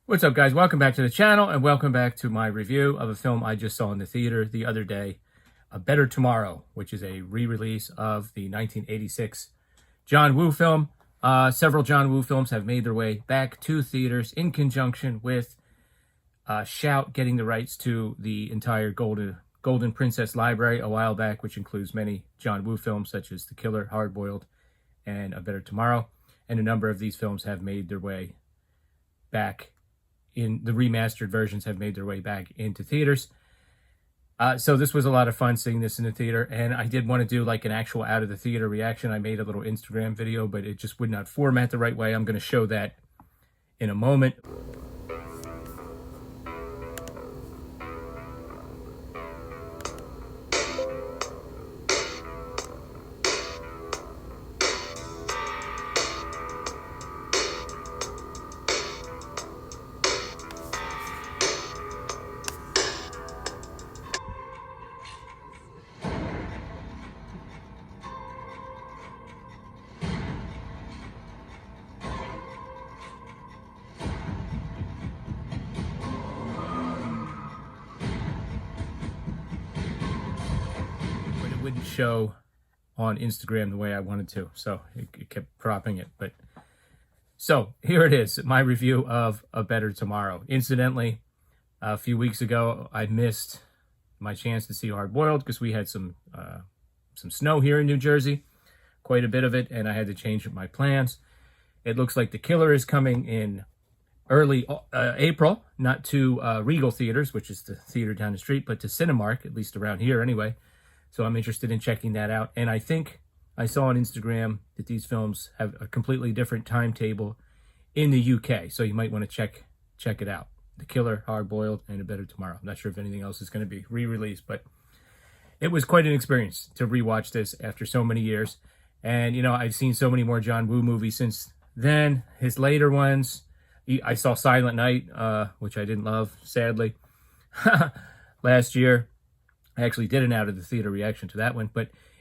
What's up, guys? Welcome back to the channel, and welcome back to my review of a film I just saw in the theater the other day, A Better Tomorrow, which is a re-release of the 1986 John Woo film. Several John Woo films have made their way back to theaters in conjunction with Shout getting the rights to the entire Golden Princess library a while back, which includes many John Woo films such as The Killer, Hard Boiled, and A Better Tomorrow. And a number of these films have made their way back in the remastered versions have made their way back into theaters. So this was a lot of fun seeing this in the theater, and I did want to do like an actual out of the theater reaction. I made a little Instagram video, but it just would not format the right way. I'm going to show that in a moment. Wouldn't show on Instagram the way I wanted to, so it kept cropping it. But so here it is, my review of A Better Tomorrow. Incidentally, a few weeks ago I missed my chance to see Hard Boiled because we had some snow here in New Jersey, quite a bit of it, and I had to change my plans. It looks like The Killer is coming in early April, not to Regal Theaters, which is the theater down the street, but to Cinemark, at least around here anyway. So I'm interested in checking that out. And I think I saw on Instagram that these films have a completely different timetable in the UK. So you might want to check it out. The Killer, Hard Boiled, and A Better Tomorrow. I'm not sure if anything else is going to be re-released, but it was quite an experience to rewatch this after so many years. And, you know, I've seen so many more John Woo movies since then. His later ones, I saw Silent Night, which I didn't love, sadly, last year. I actually did an out of the theater reaction to that one,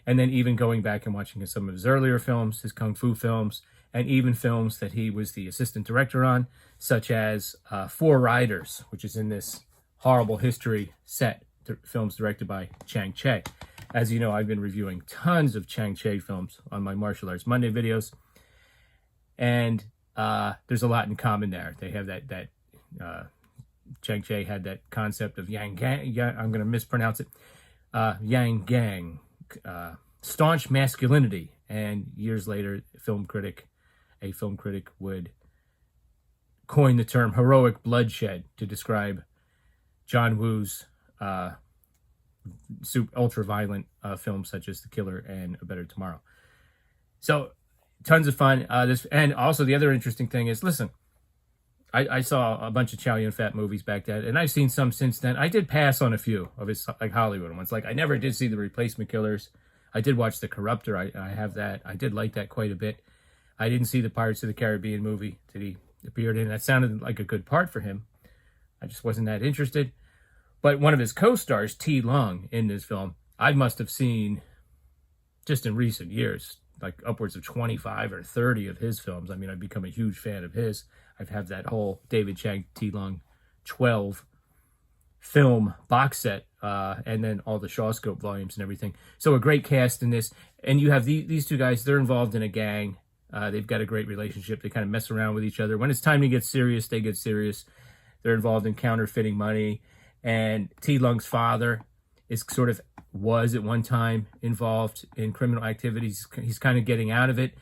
and then even going back and watching some of his earlier films, his Kung Fu films, and even films that he was the assistant director on, such as Four Riders, which is in this horrible history set, films directed by Chang Che. As you know, I've been reviewing tons of Chang Che films on my Martial Arts Monday videos, and there's a lot in common there. They have that Chang Che had that concept of yang gang, I'm going to mispronounce it, yang gang, staunch masculinity. And years later, a film critic would coin the term heroic bloodshed to describe John Woo's ultra-violent films such as The Killer and A Better Tomorrow. So tons of fun. And also the other interesting thing is, listen, I saw a bunch of Chow Yun-Fat movies back then, and I've seen some since then. I did pass on a few of his like Hollywood ones. Like I never did see The Replacement Killers. I did watch The Corruptor. I have that. I did like that quite a bit. I didn't see the Pirates of the Caribbean movie that he appeared in. That sounded like a good part for him. I just wasn't that interested. But one of his co-stars, T. Lung, in this film, I must have seen just in recent years, like upwards of 25 or 30 of his films. I mean, I've become a huge fan of his. I've had that whole David Chang, T. Lung 12 film box set, and then all the Shawscope volumes and everything. So a great cast in this. And you have these two guys, they're involved in a gang. They've got a great relationship. They kind of mess around with each other. When it's time to get serious, they get serious. They're involved in counterfeiting money. And T. Lung's father was at one time involved in criminal activities. He's kind of getting out of it.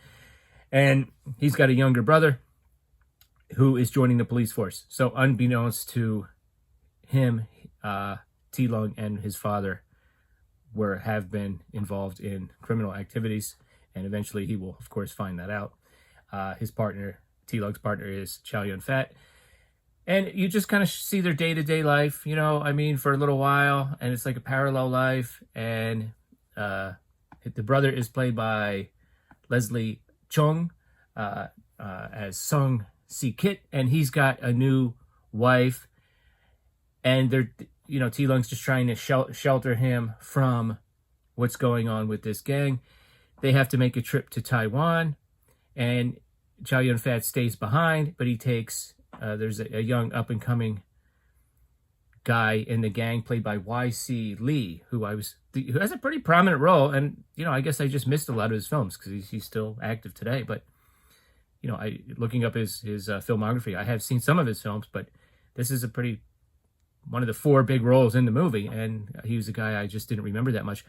And he's got a younger brother who is joining the police force. So unbeknownst to him, T. Lung and his father have been involved in criminal activities, and eventually he will, of course, find that out. His partner, T. Lung's partner, is Chow Yun-Fat. And you just kind of see their day-to-day life, you know, I mean, for a little while, and it's like a parallel life. And the brother is played by Leslie Chung as Sung Si-kit, and he's got a new wife, and they're, you know, T. Lung's just trying to shelter him from what's going on with this gang. They have to make a trip to Taiwan, and Chow Yun-Fat stays behind, but he takes there's a young up-and-coming guy in the gang played by Y.C. Lee, who has a pretty prominent role, and I guess I just missed a lot of his films because he's still active today. But looking up his filmography, I have seen some of his films, but this is one of the 4 big roles in the movie, and he was a guy I just didn't remember that much.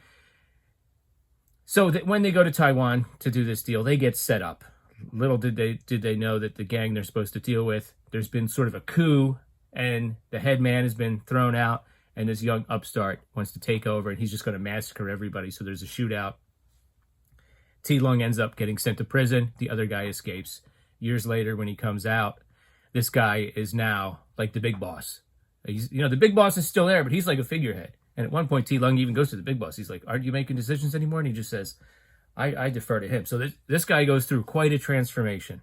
So that when they go to Taiwan to do this deal, they get set up. Little did they know that the gang they're supposed to deal with, there's been sort of a coup, and the head man has been thrown out, and this young upstart wants to take over, and he's just going to massacre everybody. So there's a shootout. T. Lung ends up getting sent to prison. The other guy escapes. Years later, when he comes out, this guy is now like the big boss. The big boss is still there, but he's like a figurehead. And at one point, T. Lung even goes to the big boss. He's like, "Aren't you making decisions anymore?" And he just says, I defer to him. So this guy goes through quite a transformation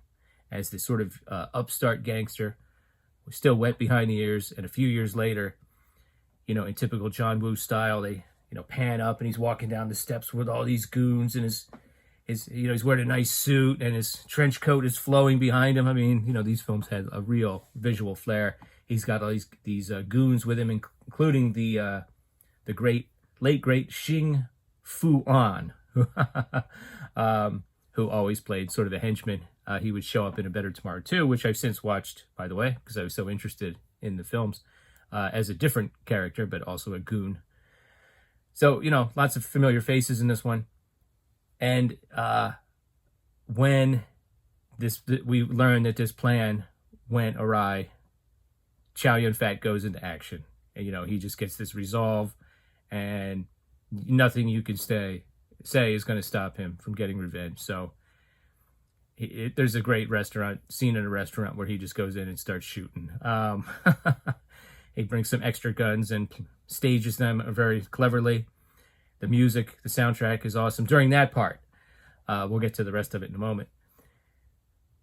as this sort of upstart gangster, still wet behind the ears. And a few years later, in typical John Woo style, they pan up, and he's walking down the steps with all these goons, and he's wearing a nice suit, and his trench coat is flowing behind him. I mean, these films had a real visual flair. He's got all these goons with him, including the late great Xing Fu An, who always played sort of a henchman. He would show up in A Better Tomorrow 2, which I've since watched, by the way, because I was so interested in the films, as a different character, but also a goon. So, lots of familiar faces in this one. And when we learn that this plan went awry, Chow Yun-fat goes into action. And, he just gets this resolve, and nothing you can say is going to stop him from getting revenge. So there's a great scene in a restaurant where he just goes in and starts shooting. He brings some extra guns and stages them very cleverly. The music, the soundtrack is awesome during that part. We'll get to the rest of it in a moment.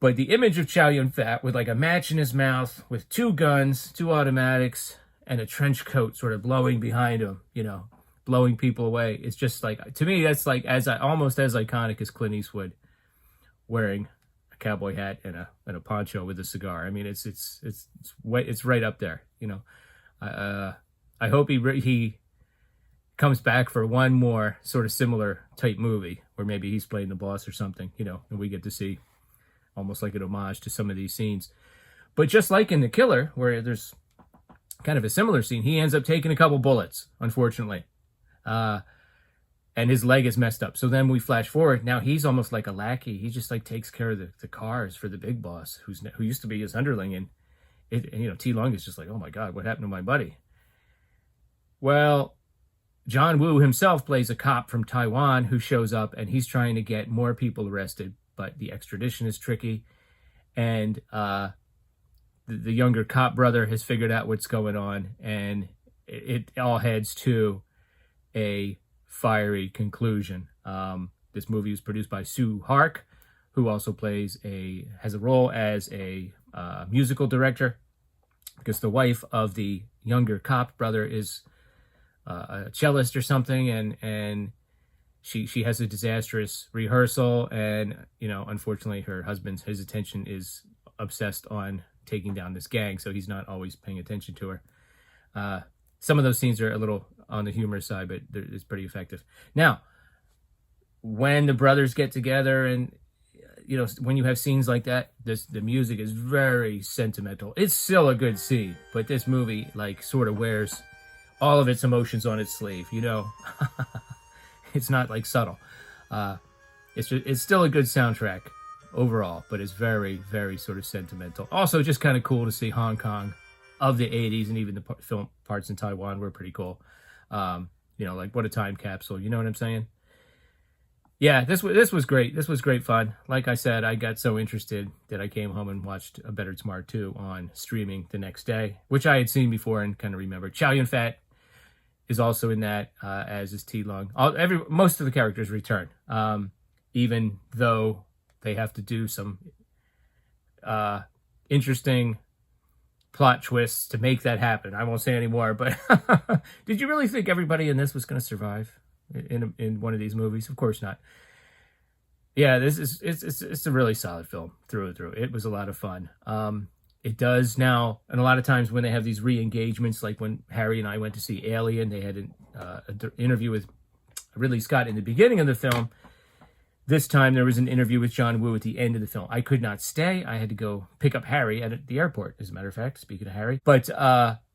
But the image of Chow Yun-fat with like a match in his mouth, with 2 guns, 2 automatics, and a trench coat sort of blowing behind him, blowing people away. It's just like, to me, that's like almost as iconic as Clint Eastwood wearing a cowboy hat and a poncho with a cigar. I mean, it's right up there. I hope he comes back for one more sort of similar type movie where maybe he's playing the boss or something, and we get to see almost like an homage to some of these scenes. But just like in The Killer, where there's kind of a similar scene, he ends up taking a couple bullets, unfortunately. And his leg is messed up. So then we flash forward. Now he's almost like a lackey. He just like takes care of the cars for the big boss, who used to be his underling. And T. Lung is just like, "Oh my God, what happened to my buddy?" Well, John Woo himself plays a cop from Taiwan who shows up, and he's trying to get more people arrested, but the extradition is tricky. And the younger cop brother has figured out what's going on, and it all heads to a fiery conclusion. This movie was produced by Sue Hark, who also has a role as a musical director, because the wife of the younger cop brother is a cellist or something, and she has a disastrous rehearsal, and unfortunately his attention is obsessed on taking down this gang, so he's not always paying attention to her. Some of those scenes are a little on the humor side, but it's pretty effective. Now, when the brothers get together, and when you have scenes like that, the music is very sentimental. It's still a good scene, but this movie like sort of wears all of its emotions on its sleeve. It's not like subtle. It's still a good soundtrack overall, but it's very, very sort of sentimental. Also, just kind of cool to see Hong Kong of the 80s, and even the film parts in Taiwan were pretty cool. Like what a time capsule. You know what I'm saying? Yeah, this was great. This was great fun. Like I said, I got so interested that I came home and watched A Better Tomorrow 2 on streaming the next day, which I had seen before and kind of remembered. Chow Yun-fat is also in that, as is T. Lung. Most of the characters return, even though they have to do some interesting plot twists to make that happen. I won't say any more, but did you really think everybody in this was going to survive in one of these movies? Of course not. Yeah, it's a really solid film through and through. It was a lot of fun. It does now, and a lot of times when they have these re-engagements, like when Harry and I went to see Alien, they had an interview with Ridley Scott in the beginning of the film. This time there was an interview with John Woo at the end of the film. I could not stay. I had to go pick up Harry at the airport, as a matter of fact, speaking of Harry. But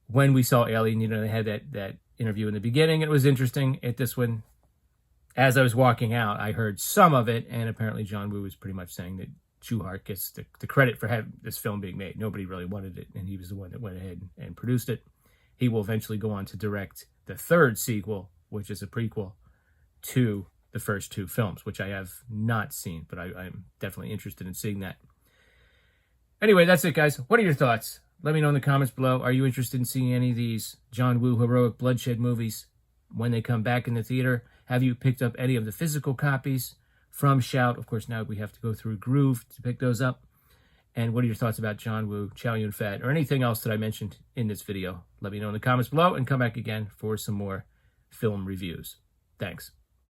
when we saw Alien, they had that interview in the beginning. It was interesting. At this one, as I was walking out, I heard some of it, and apparently John Woo was pretty much saying that Schuhart gets the credit for having this film being made. Nobody really wanted it, and he was the one that went ahead and produced it. He will eventually go on to direct the third sequel, which is a prequel to the first two films, which I have not seen, but I'm definitely interested in seeing that. Anyway, that's it, guys. What are your thoughts? Let me know in the comments below. Are you interested in seeing any of these John Woo heroic Bloodshed movies when they come back in the theater? Have you picked up any of the physical copies from Shout? Of course, now we have to go through Groove to pick those up. And what are your thoughts about John Woo, Chow Yun-fat, or anything else that I mentioned in this video? Let me know in the comments below, and come back again for some more film reviews. Thanks.